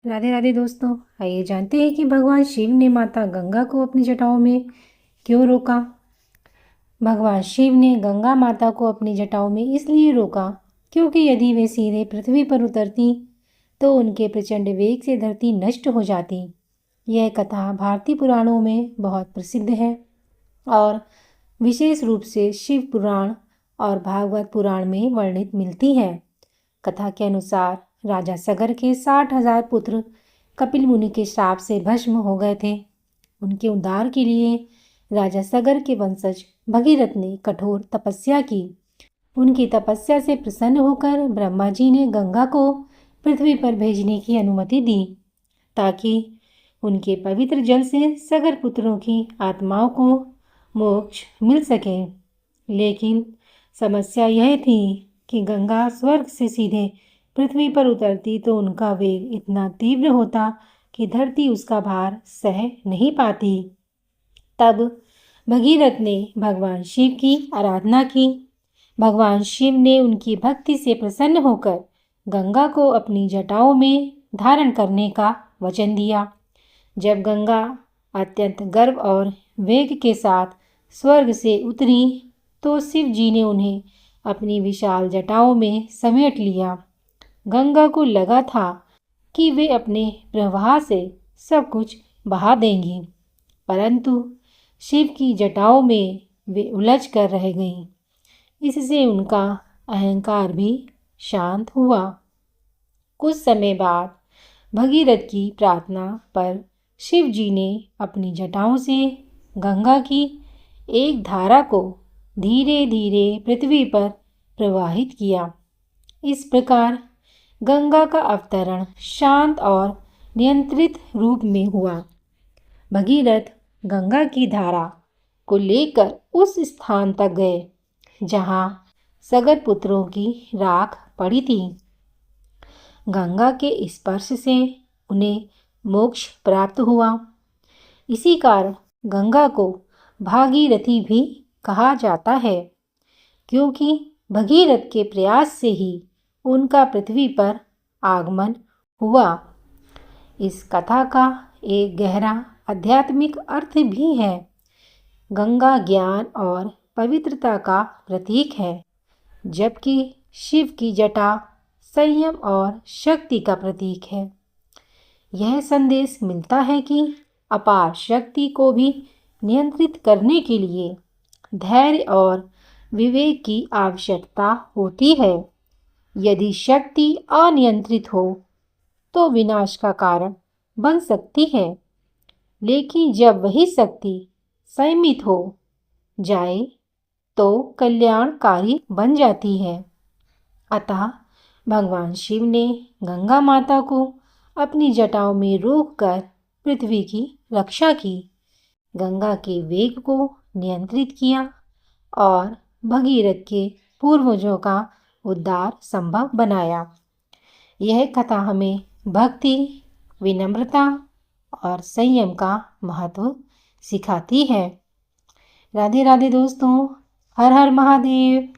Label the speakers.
Speaker 1: राधे राधे दोस्तों, आइए जानते हैं कि भगवान शिव ने माता गंगा को अपनी जटाओं में क्यों रोका। भगवान शिव ने गंगा माता को अपनी जटाओं में इसलिए रोका क्योंकि यदि वे सीधे पृथ्वी पर उतरती तो उनके प्रचंड वेग से धरती नष्ट हो जाती। यह कथा भारतीय पुराणों में बहुत प्रसिद्ध है और विशेष रूप से शिव पुराण और भागवत पुराण में वर्णित मिलती है। कथा के अनुसार राजा सगर के 60,000 पुत्र कपिल मुनि के श्राप से भस्म हो गए थे। उनके उद्धार के लिए राजा सगर के वंशज भगीरथ ने कठोर तपस्या की। उनकी तपस्या से प्रसन्न होकर ब्रह्मा जी ने गंगा को पृथ्वी पर भेजने की अनुमति दी ताकि उनके पवित्र जल से सगर पुत्रों की आत्माओं को मोक्ष मिल सके। लेकिन समस्या यह थी कि गंगा स्वर्ग से सीधे पृथ्वी पर उतरती तो उनका वेग इतना तीव्र होता कि धरती उसका भार सह नहीं पाती। तब भगीरथ ने भगवान शिव की आराधना की। भगवान शिव ने उनकी भक्ति से प्रसन्न होकर गंगा को अपनी जटाओं में धारण करने का वचन दिया। जब गंगा अत्यंत गर्व और वेग के साथ स्वर्ग से उतरी तो शिव जी ने उन्हें अपनी विशाल जटाओं में समेट लिया। गंगा को लगा था कि वे अपने प्रवाह से सब कुछ बहा देंगी, परंतु शिव की जटाओं में वे उलझ कर रह गईं। इससे उनका अहंकार भी शांत हुआ। कुछ समय बाद भगीरथ की प्रार्थना पर शिव जी ने अपनी जटाओं से गंगा की एक धारा को धीरे धीरे पृथ्वी पर प्रवाहित किया। इस प्रकार गंगा का अवतरण शांत और नियंत्रित रूप में हुआ। भगीरथ गंगा की धारा को लेकर उस स्थान तक गए जहाँ सगर पुत्रों की राख पड़ी थी। गंगा के स्पर्श से उन्हें मोक्ष प्राप्त हुआ। इसी कारण गंगा को भागीरथी भी कहा जाता है, क्योंकि भगीरथ के प्रयास से ही उनका पृथ्वी पर आगमन हुआ। इस कथा का एक गहरा आध्यात्मिक अर्थ भी है। गंगा ज्ञान और पवित्रता का प्रतीक है, जबकि शिव की जटा संयम और शक्ति का प्रतीक है। यह संदेश मिलता है कि अपार शक्ति को भी नियंत्रित करने के लिए धैर्य और विवेक की आवश्यकता होती है। यदि शक्ति अनियंत्रित हो तो विनाश का कारण बन सकती है, लेकिन जब वही शक्ति संयमित हो जाए तो कल्याणकारी बन जाती है। अतः भगवान शिव ने गंगा माता को अपनी जटाओं में रोककर पृथ्वी की रक्षा की, गंगा के वेग को नियंत्रित किया और भगीरथ के पूर्वजों का उद्धार संभव बनाया। यह कथा हमें भक्ति, विनम्रता और संयम का महत्व सिखाती है। राधे राधे दोस्तों, हर हर महादेव।